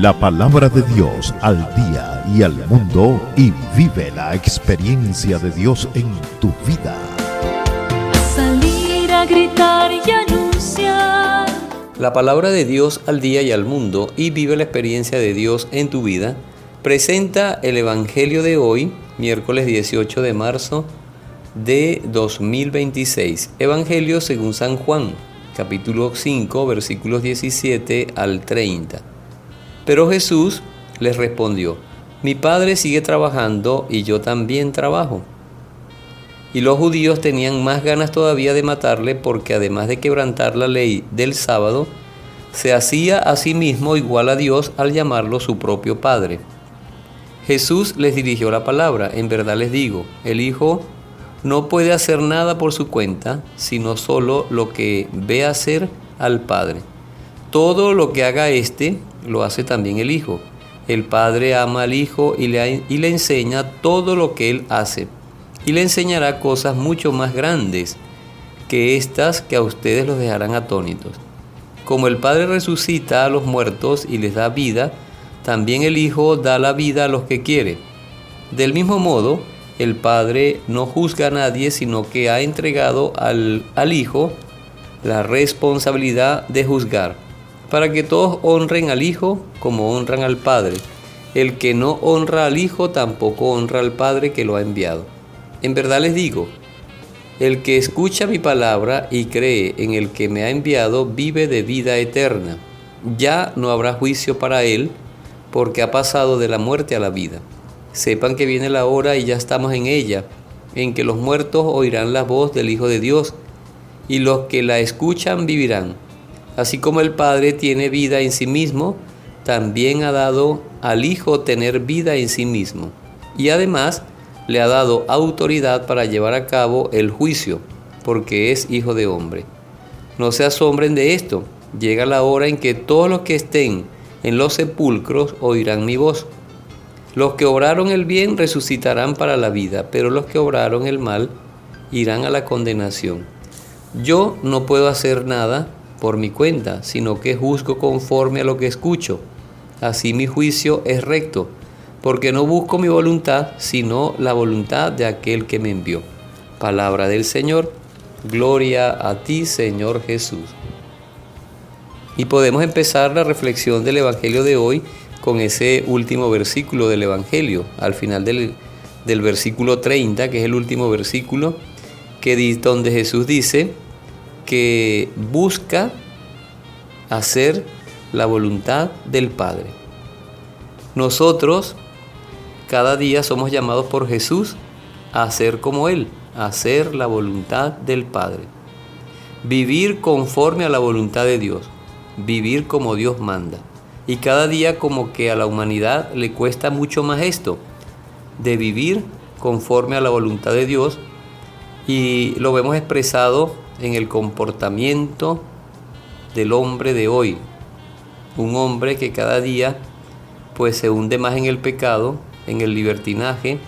la palabra de Dios al día y al mundo, y vive la experiencia de Dios en tu vida. Salir a gritar y anunciar. La palabra de Dios al día y al mundo, y vive la experiencia de Dios en tu vida, presenta el Evangelio de hoy, miércoles 18 de marzo de 2026. Evangelio según San Juan, capítulo 5, versículos 17 al 30. Pero Jesús les respondió: mi Padre sigue trabajando y yo también trabajo. Y los judíos tenían más ganas todavía de matarle, porque además de quebrantar la ley del sábado, se hacía a sí mismo igual a Dios al llamarlo su propio Padre. Jesús les dirigió la palabra: en verdad les digo, el Hijo no puede hacer nada por su cuenta, sino solo lo que ve hacer al Padre. Todo lo que haga éste, lo hace también el Hijo. El Padre ama al Hijo y le enseña todo lo que Él hace, y le enseñará cosas mucho más grandes que estas, que a ustedes los dejarán atónitos. Como el Padre resucita a los muertos y les da vida, también el Hijo da la vida a los que quiere. Del mismo modo, el Padre no juzga a nadie, sino que ha entregado al Hijo la responsabilidad de juzgar, para que todos honren al Hijo como honran al Padre. El que no honra al Hijo tampoco honra al Padre que lo ha enviado. En verdad les digo, el que escucha mi palabra y cree en el que me ha enviado vive de vida eterna. Ya no habrá juicio para él, porque ha pasado de la muerte a la vida. Sepan que viene la hora, y ya estamos en ella, en que los muertos oirán la voz del Hijo de Dios, y los que la escuchan vivirán. Así como el Padre tiene vida en sí mismo, también ha dado al Hijo tener vida en sí mismo. Y además le ha dado autoridad para llevar a cabo el juicio, porque es Hijo de hombre. No se asombren de esto. Llega la hora en que todos los que estén en los sepulcros oirán mi voz. Los que obraron el bien resucitarán para la vida, pero los que obraron el mal irán a la condenación. Yo no puedo hacer nada por mi cuenta, sino que juzgo conforme a lo que escucho. Así mi juicio es recto, porque no busco mi voluntad, sino la voluntad de aquel que me envió. Palabra del Señor. Gloria a ti, Señor Jesús. Y podemos empezar la reflexión del Evangelio de hoy con ese último versículo del Evangelio, al final del versículo 30, que es el último versículo, donde Jesús dice que busca hacer la voluntad del Padre. Nosotros cada día somos llamados por Jesús a hacer como Él, a hacer la voluntad del Padre. Vivir conforme a la voluntad de Dios, vivir como Dios manda. Y cada día como que a la humanidad le cuesta mucho más esto, de vivir conforme a la voluntad de Dios, y lo vemos expresado en el comportamiento del hombre de hoy. Un hombre que cada día pues se hunde más en el pecado, en el libertinaje,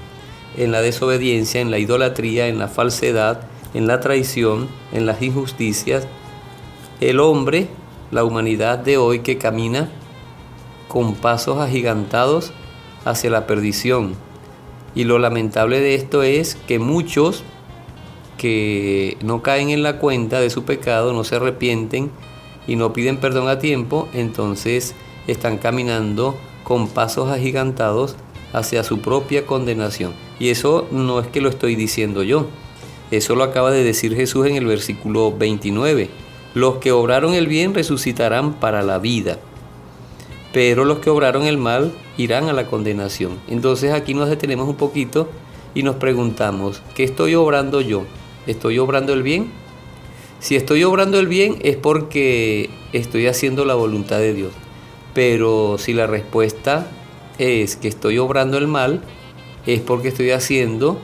en la desobediencia, en la idolatría, en la falsedad, en la traición, en las injusticias. El hombre, la humanidad de hoy, que camina con pasos agigantados hacia la perdición. Y lo lamentable de esto es que muchos que no caen en la cuenta de su pecado, no se arrepienten y no piden perdón a tiempo, entonces están caminando con pasos agigantados hacia su propia condenación. Y eso no es que lo estoy diciendo yo, eso lo acaba de decir Jesús en el versículo 29. Los que obraron el bien resucitarán para la vida, pero los que obraron el mal irán a la condenación. Entonces aquí nos detenemos un poquito y nos preguntamos, ¿qué estoy obrando yo? ¿Estoy obrando el bien? Si estoy obrando el bien es porque estoy haciendo la voluntad de Dios. Pero si la respuesta es que estoy obrando el mal, es porque estoy haciendo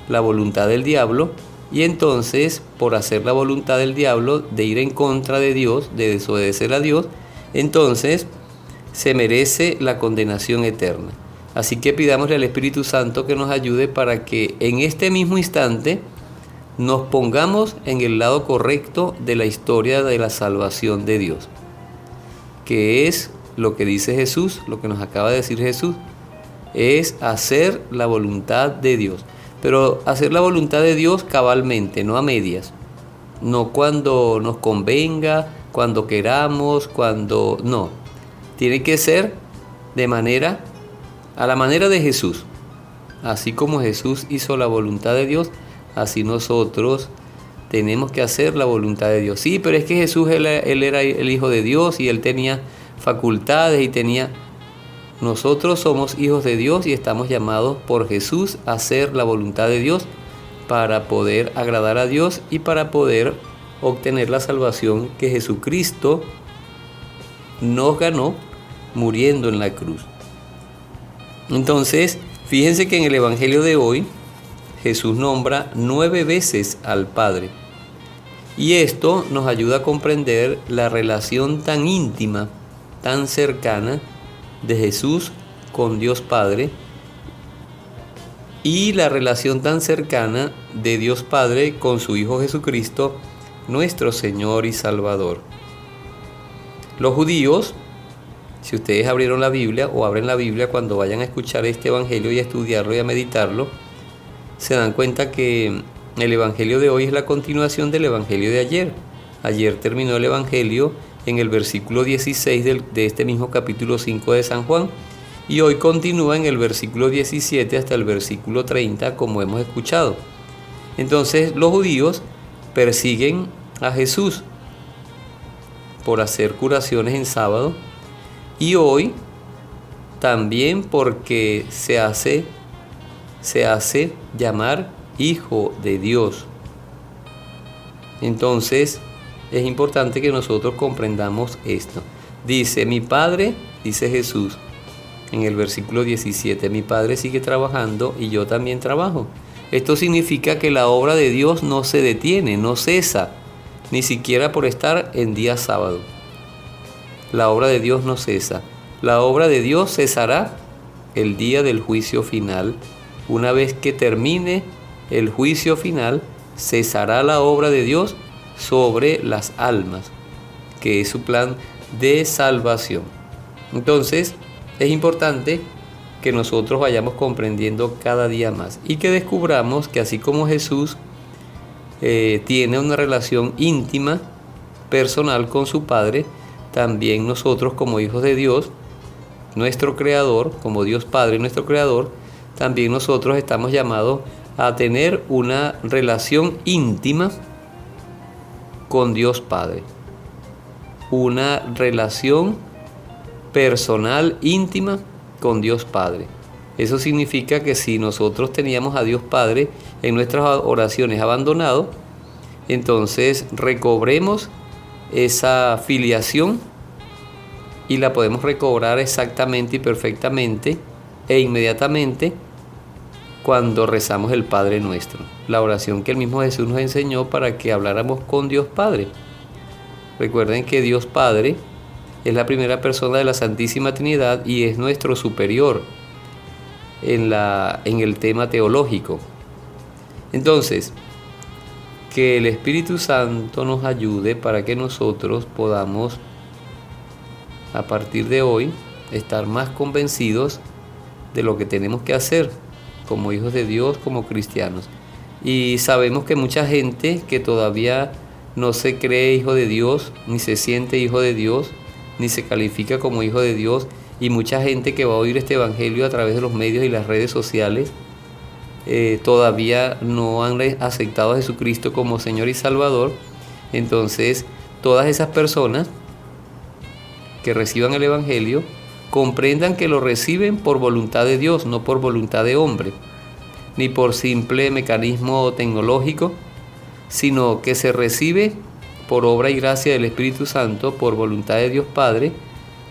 la voluntad del diablo. Y entonces, por hacer la voluntad del diablo, de ir en contra de Dios, de desobedecer a Dios, entonces se merece la condenación eterna. Así que pidámosle al Espíritu Santo que nos ayude para que en este mismo instante nos pongamos en el lado correcto de la historia de la salvación de Dios, que es lo que dice Jesús, lo que nos acaba de decir Jesús, es hacer la voluntad de Dios. Pero hacer la voluntad de Dios cabalmente, no a medias. No cuando nos convenga, cuando queramos, cuando... No. Tiene que ser a la manera de Jesús. Así como Jesús hizo la voluntad de Dios, así nosotros tenemos que hacer la voluntad de Dios. Sí, pero es que Jesús, él era el Hijo de Dios y él tenía facultades y tenía... Nosotros somos hijos de Dios y estamos llamados por Jesús a hacer la voluntad de Dios para poder agradar a Dios y para poder obtener la salvación que Jesucristo nos ganó muriendo en la cruz. Entonces, fíjense que en el Evangelio de hoy Jesús nombra 9 veces al Padre. Y esto nos ayuda a comprender la relación tan íntima, tan cercana de Jesús con Dios Padre y la relación tan cercana de Dios Padre con su Hijo Jesucristo, nuestro Señor y Salvador. Los judíos, si ustedes abrieron la Biblia o abren la Biblia cuando vayan a escuchar este Evangelio y a estudiarlo y a meditarlo, se dan cuenta que el Evangelio de hoy es la continuación del Evangelio de ayer. Ayer terminó el Evangelio en el versículo 16 de este mismo capítulo 5 de San Juan, y hoy continúa en el versículo 17 hasta el versículo 30, como hemos escuchado. Entonces los judíos persiguen a Jesús por hacer curaciones en sábado, y hoy también porque se hace llamar Hijo de Dios. Entonces es importante que nosotros comprendamos esto. Dice, mi Padre, dice Jesús en el versículo 17, mi Padre sigue trabajando y yo también trabajo. Esto significa que la obra de Dios no se detiene, no cesa, ni siquiera por estar en día sábado. La obra de Dios no cesa. La obra de Dios cesará el día del juicio final. Una vez que termine el juicio final, cesará la obra de Dios sobre las almas, que es su plan de salvación. Entonces, es importante que nosotros vayamos comprendiendo cada día más y que descubramos que así como Jesús tiene una relación íntima, personal con su Padre, también nosotros como hijos de Dios, nuestro Creador, como Dios Padre, nuestro Creador, también nosotros estamos llamados a tener una relación íntima con Dios Padre. Una relación personal, íntima con Dios Padre. Eso significa que si nosotros teníamos a Dios Padre en nuestras oraciones abandonado, entonces recobremos esa filiación y la podemos recobrar exactamente y perfectamente e inmediatamente cuando rezamos el Padre Nuestro, la oración que el mismo Jesús nos enseñó para que habláramos con Dios Padre. Recuerden que Dios Padre es la primera persona de la Santísima Trinidad y es nuestro superior en el tema teológico. Entonces, que el Espíritu Santo nos ayude para que nosotros podamos, a partir de hoy, estar más convencidos de lo que tenemos que hacer como hijos de Dios, como cristianos. Y sabemos que mucha gente que todavía no se cree hijo de Dios, ni se siente hijo de Dios, ni se califica como hijo de Dios, y mucha gente que va a oír este evangelio a través de los medios y las redes sociales, todavía no han aceptado a Jesucristo como Señor y Salvador. Entonces, todas esas personas que reciban el evangelio comprendan que lo reciben por voluntad de Dios, no por voluntad de hombre, ni por simple mecanismo tecnológico, sino que se recibe por obra y gracia del Espíritu Santo, por voluntad de Dios Padre,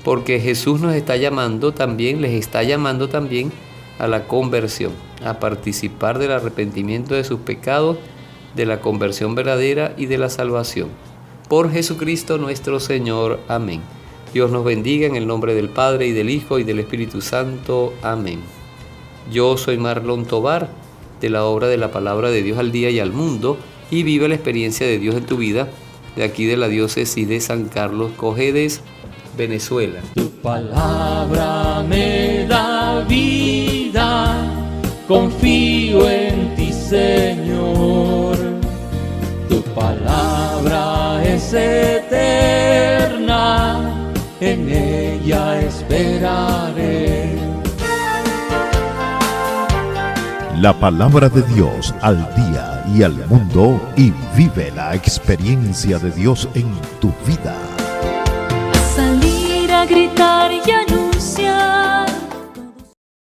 porque Jesús nos está llamando también, les está llamando también a la conversión, a participar del arrepentimiento de sus pecados, de la conversión verdadera y de la salvación. Por Jesucristo nuestro Señor. Amén. Dios nos bendiga en el nombre del Padre y del Hijo y del Espíritu Santo. Amén. Yo soy Marlon Tobar, de la obra de la Palabra de Dios al Día y al Mundo, y vive la experiencia de Dios en tu vida, de aquí de la diócesis de San Carlos Cojedes, Venezuela. Tu palabra me da vida, confío en ti, Señor. Tu palabra es eterna, en ella esperaré. La palabra de Dios al día y al mundo, y vive la experiencia de Dios en tu vida. Salir a gritar y anunciar